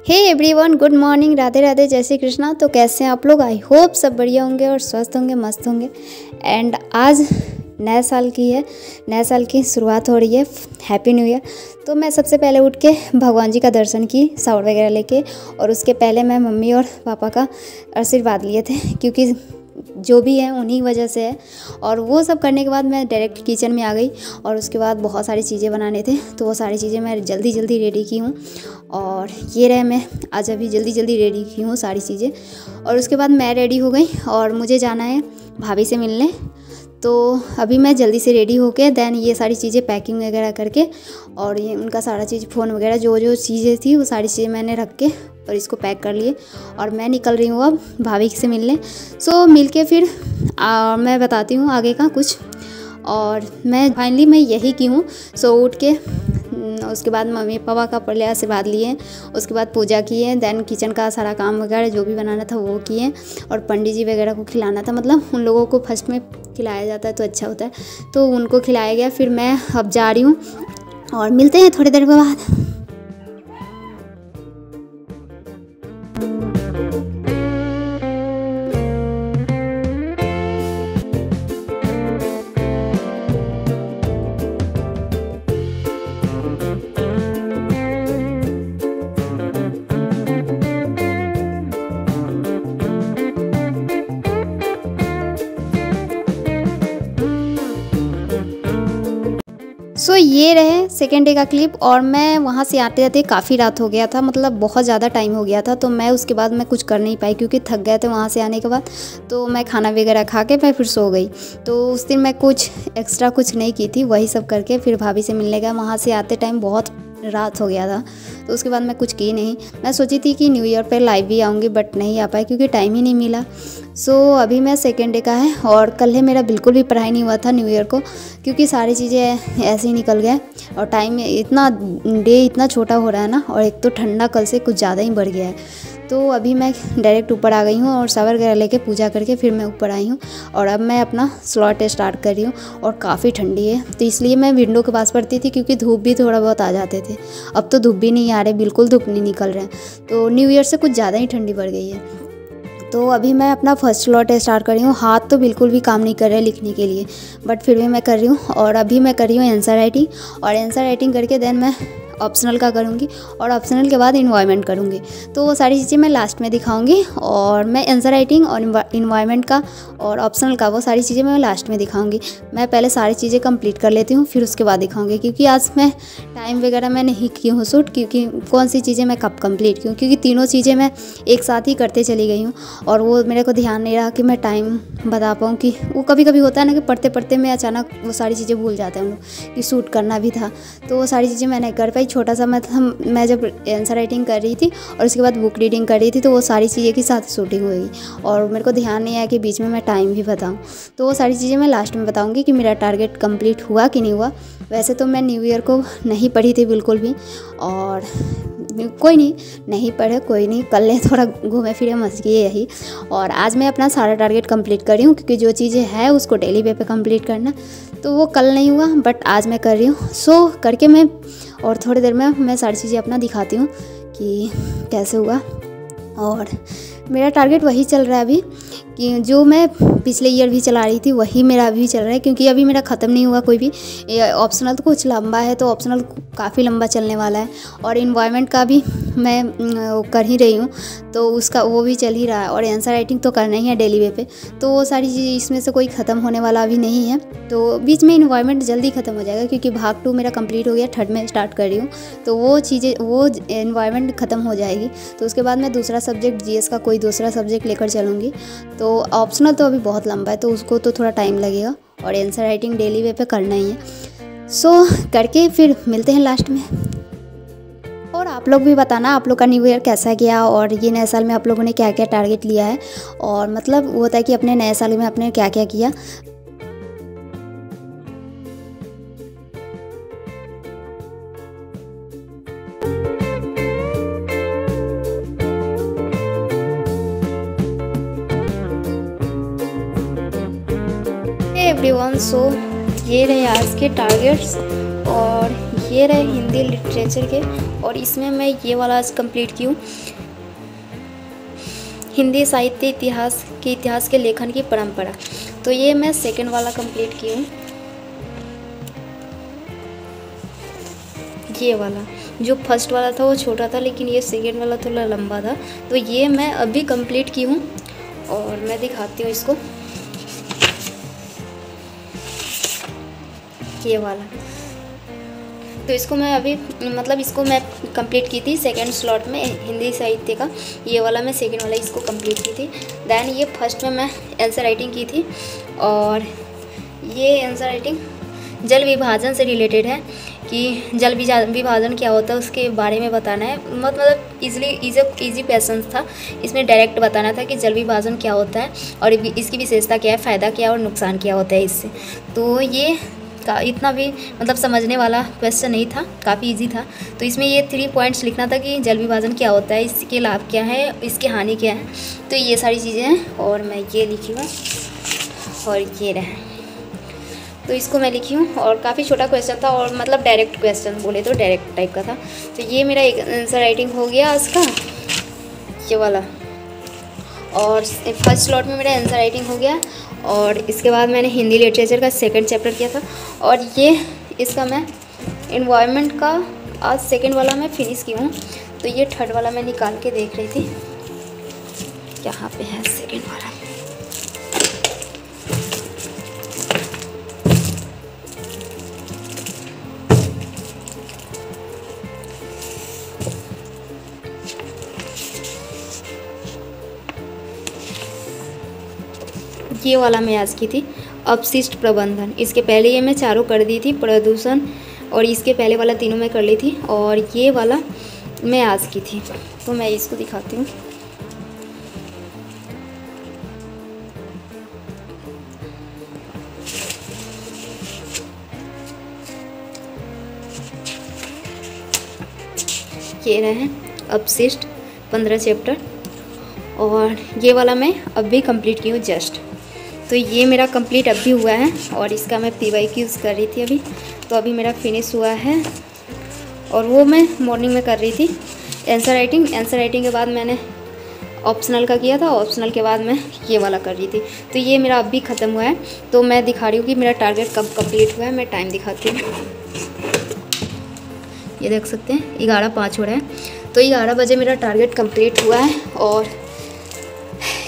हे everyone, good morning, Radhe Radhe, Jai Shri Krishna. तो कैसे हैं आप लोग? आई होप सब बढ़िया होंगे और स्वस्थ होंगे, मस्त होंगे। एंड आज नए साल की शुरुआत हो रही है। Happy new year. तो मैं सबसे पहले उठ के भगवान जी का दर्शन की, शावर वगैरह लेके, और उसके पहले मैं मम्मी और पापा का आशीर्वाद लिए थे, क्योंकि जो भी है उन्हीं वजह से है। और वो सब करने के बाद मैं डायरेक्ट किचन में आ गई, और उसके बाद बहुत सारी चीज़ें बनाने थे, तो वो सारी चीज़ें मैं जल्दी जल्दी रेडी की हूँ। और ये रहे, मैं आज अभी जल्दी जल्दी रेडी की हूँ सारी चीज़ें। और उसके बाद मैं रेडी हो गई और मुझे जाना है भाभी से मिलने। तो अभी मैं जल्दी से रेडी होके देन ये सारी चीज़ें पैकिंग वगैरह करके, और ये उनका सारा चीज़, फ़ोन वगैरह जो जो चीज़ें थी वो सारी चीज़ें मैंने रख के और इसको पैक कर लिए, और मैं निकल रही हूँ अब भाभी से मिलने। सो मिल के फिर मैं बताती हूँ आगे का कुछ। और मैं फाइनली मैं यही की हूँ। सो उठ के उसके बाद मम्मी पापा का पहले आशीर्वाद लिए, उसके बाद पूजा किए, देन किचन का सारा काम वगैरह जो भी बनाना था वो किए, और पंडित जी वगैरह को खिलाना था। मतलब उन लोगों को फर्स्ट में खिलाया जाता है तो अच्छा होता है, तो उनको खिलाया गया। फिर मैं अब जा रही हूँ और मिलते हैं थोड़ी देर के बाद। सो ये रहे सेकेंड डे का क्लिप। और मैं वहाँ से आते आते काफ़ी रात हो गया था, मतलब बहुत ज़्यादा टाइम हो गया था। तो मैं उसके बाद मैं कुछ कर नहीं पाई, क्योंकि थक गए थे वहाँ से आने के बाद। तो मैं खाना वगैरह खा के मैं फिर सो गई। तो उस दिन मैं कुछ एक्स्ट्रा कुछ नहीं की थी, वही सब करके फिर भाभी से मिलने गया। वहाँ से आते टाइम बहुत रात हो गया था, तो उसके बाद मैं कुछ की नहीं। मैं सोची थी कि न्यू ईयर पे लाइव भी आऊँगी, बट नहीं आ पाई क्योंकि टाइम ही नहीं मिला। सो अभी मैं सेकेंड डे का है, और कल है मेरा बिल्कुल भी पढ़ाई नहीं हुआ था न्यू ईयर को, क्योंकि सारी चीज़ें ऐसे ही निकल गए। और टाइम इतना, डे इतना छोटा हो रहा है ना, और एक तो ठंडा कल से कुछ ज़्यादा ही बढ़ गया है। तो अभी मैं डायरेक्ट ऊपर आ गई हूँ, और शावर वगैरह लेके पूजा करके फिर मैं ऊपर आई हूँ, और अब मैं अपना स्लॉट स्टार्ट कर रही हूँ। और काफ़ी ठंडी है, तो इसलिए मैं विंडो के पास पड़ती थी, क्योंकि धूप भी थोड़ा बहुत आ जाते थे। अब तो धूप भी नहीं आ रहे, बिल्कुल धूप नहीं निकल रहे हैं। तो न्यू ईयर से कुछ ज़्यादा ही ठंडी बढ़ गई है। तो अभी मैं अपना फर्स्ट स्लॉट स्टार्ट कर रही हूँ। हाथ तो बिल्कुल भी काम नहीं कर रहे लिखने के लिए, बट फिर भी मैं कर रही हूँ। और अभी मैं कर रही हूँ आंसर राइटिंग, और आंसर राइटिंग करके देन मैं ऑप्शनल का करूँगी, और ऑप्शनल के बाद इन्वायरमेंट करूँगी। तो वो सारी चीज़ें मैं लास्ट में दिखाऊँगी। और मैं आंसर राइटिंग और इन्वायरमेंट का और ऑप्शनल का, वो सारी चीज़ें मैं लास्ट में दिखाऊँगी। मैं पहले सारी चीज़ें कंप्लीट कर लेती हूँ, फिर उसके बाद दिखाऊँगी, क्योंकि आज मैं टाइम वगैरह मैं नहीं की हूँ शूट, क्योंकि कौन सी चीज़ें मैं कब कंप्लीट की हूँ, क्योंकि तीनों चीज़ें मैं एक साथ ही करते चली गई हूँ। और वो मेरे को ध्यान नहीं रहा कि मैं टाइम बता पाऊँ, कि वो कभी कभी होता है ना कि पढ़ते पढ़ते मैं अचानक वो सारी चीज़ें भूल जाते हैं हम लोग, कि शूट करना भी था। तो वो सारी चीज़ें मैं नहीं कर पाई। छोटा सा मैं जब आंसर राइटिंग कर रही थी और उसके बाद बुक रीडिंग कर रही थी, तो वो सारी चीज़ें की साथ शूटिंग हुई, और मेरे को ध्यान नहीं आया कि बीच में मैं टाइम भी बताऊँ। तो वो सारी चीज़ें मैं लास्ट में बताऊँगी कि मेरा टारगेट कंप्लीट हुआ कि नहीं हुआ। वैसे तो मैं न्यू ईयर को नहीं पढ़ी थी बिल्कुल भी, और कोई नहीं पढ़े, कोई नहीं, कल ले थोड़ा घूमे फिरे मस्ती है यही। और आज मैं अपना सारा टारगेट कंप्लीट कर रही हूँ, क्योंकि जो चीज़ें हैं उसको डेली पे कंप्लीट करना, तो वो कल नहीं हुआ, बट आज मैं कर रही हूँ। सो करके मैं, और थोड़ी देर में मैं सारी चीज़ें अपना दिखाती हूँ कि कैसे हुआ। और मेरा टारगेट वही चल रहा है अभी, कि जो मैं पिछले ईयर भी चला रही थी वही मेरा अभी चल रहा है, क्योंकि अभी मेरा ख़त्म नहीं हुआ कोई भी। ऑप्शनल तो कुछ लंबा है, तो ऑप्शनल काफ़ी लंबा चलने वाला है। और इन्वायरमेंट का भी मैं कर ही रही हूँ, तो उसका वो भी चल ही रहा है। और आंसर राइटिंग तो करना ही है डेली वे पे, तो वो सारी चीज़ इसमें से कोई ख़त्म होने वाला अभी नहीं है। तो बीच में इन्वायरमेंट जल्दी ख़त्म हो जाएगा, क्योंकि भाग 2 मेरा कंप्लीट हो गया, थर्ड में स्टार्ट कर रही हूँ। तो वो चीज़ें, वो इन्वायरमेंट ख़त्म हो जाएगी, तो उसके बाद मैं दूसरा सब्जेक्ट जीएस का कोई दूसरा सब्जेक्ट लेकर चलूँगी। तो ऑप्शनल तो अभी बहुत लंबा है, तो उसको तो थोड़ा टाइम लगेगा, और आंसर राइटिंग डेली वे पे करना ही है। सो करके फिर मिलते हैं लास्ट में। और आप लोग भी बताना आप लोग का न्यू ईयर कैसा गया, और ये नए साल में आप लोगों ने क्या क्या टारगेट लिया है, और मतलब वो होता है कि अपने नए साल में आपने क्या क्या किया। एवरीवन, सो ये रहे आज के टारगेट्स, और ये रहे हिंदी लिटरेचर के, और इसमें मैं ये वाला आज कंप्लीट की हूँ, हिंदी साहित्य इतिहास के लेखन की परंपरा। तो ये मैं सेकंड वाला कंप्लीट की हूँ। ये वाला जो फर्स्ट वाला था वो छोटा था, लेकिन ये सेकंड वाला थोड़ा लंबा था। तो ये मैं अभी कंप्लीट की हूँ और मैं दिखाती हूँ इसको। ये वाला तो इसको मैं अभी इसको मैं कंप्लीट की थी सेकंड स्लॉट में, हिंदी साहित्य का। ये वाला मैं सेकंड वाला इसको कंप्लीट की थी। देन ये फर्स्ट में मैं आंसर राइटिंग की थी, और ये आंसर राइटिंग जल विभाजन से रिलेटेड है कि जल विभाजन क्या होता है उसके बारे में बताना है। मतलब इजी क्वेश्चन था, इसमें डायरेक्ट बताना था कि जल विभाजन क्या होता है और इसकी विशेषता क्या है, फ़ायदा क्या है और नुकसान क्या होता है इससे। तो ये इतना भी समझने वाला क्वेश्चन नहीं था, काफ़ी इजी था। तो इसमें ये 3 पॉइंट्स लिखना था कि जल विभाजन क्या होता है, इसके लाभ क्या है, इसकी हानि क्या है। तो ये सारी चीज़ें हैं और मैं ये लिखी हूँ, और ये रहे। तो इसको मैं लिखी हूँ, और काफ़ी छोटा क्वेश्चन था, और डायरेक्ट क्वेश्चन बोले तो डायरेक्ट टाइप का था। तो ये मेरा एक आंसर राइटिंग हो गया इसका, ये वाला। और फर्स्ट स्लॉट में मेरा आंसर राइटिंग हो गया, और इसके बाद मैंने हिंदी लिटरेचर का सेकंड चैप्टर किया था। और ये इसका मैं एनवायरनमेंट का आज सेकंड वाला मैं फिनिश की हूँ। तो ये थर्ड वाला मैं निकाल के देख रही थी, यहाँ पे है सेकंड वाला। ये वाला मैं आज की थी अपशिष्ट प्रबंधन। इसके पहले ये मैं चारों कर दी थी, प्रदूषण, और इसके पहले वाला तीनों मैं कर ली थी, और ये वाला मैं आज की थी। तो मैं इसको दिखाती हूँ। ये रहे अपशिष्ट 15 चैप्टर, और ये वाला मैं अभी कंप्लीट की हूँ जस्ट। तो ये मेरा कंप्लीट अभी हुआ है, और इसका मैं PYQs कर रही थी अभी। तो अभी मेरा फिनिश हुआ है, और वो मैं मॉर्निंग में कर रही थी आंसर राइटिंग के बाद मैंने ऑप्शनल का किया था, ऑप्शनल के बाद मैं ये वाला कर रही थी। तो ये मेरा अभी ख़त्म हुआ है। तो मैं दिखा रही हूँ कि मेरा टारगेट कब कंप्लीट हुआ है। मैं टाइम दिखाती हूँ, ये देख सकते हैं 11:05 हो रहा है। तो 11 बजे मेरा टारगेट कंप्लीट हुआ है, और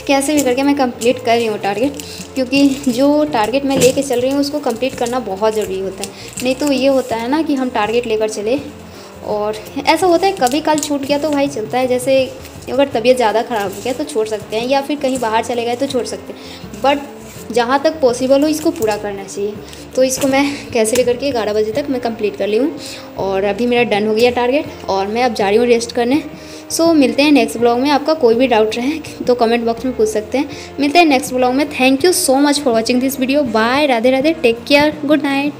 कैसे भी करके मैं कंप्लीट कर रही हूँ टारगेट, क्योंकि जो टारगेट मैं लेके चल रही हूँ उसको कंप्लीट करना बहुत ज़रूरी होता है। नहीं तो ये होता है ना कि हम टारगेट लेकर चले, और ऐसा होता है कभी कल छूट गया तो भाई चलता है। जैसे अगर तबीयत ज़्यादा ख़राब हो गया तो छोड़ सकते हैं, या फिर कहीं बाहर चले गए तो छोड़ सकते हैं, बट जहाँ तक पॉसिबल हो इसको पूरा करना चाहिए। तो इसको मैं कैसे भी करके 11 बजे तक मैं कंप्लीट कर ली हूँ, और अभी मेरा डन हो गया टारगेट, और मैं अब जा रही हूँ रेस्ट करने। सो मिलते हैं नेक्स्ट ब्लॉग में। आपका कोई भी डाउट रहे तो कमेंट बॉक्स में पूछ सकते हैं। मिलते हैं नेक्स्ट ब्लॉग में। Thank you so much for watching this video. Bye, Radhe Radhe, take care, good night.